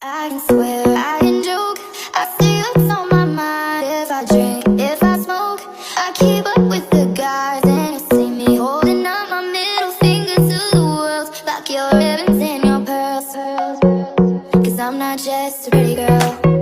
I can swear, I can joke. I say what's on my mind. If I drink, if I smoke, I keep up with the guys. And you see me holding up my middle finger to the world, like your ribbons and your pearls. 'Cause I'm not just a pretty girl.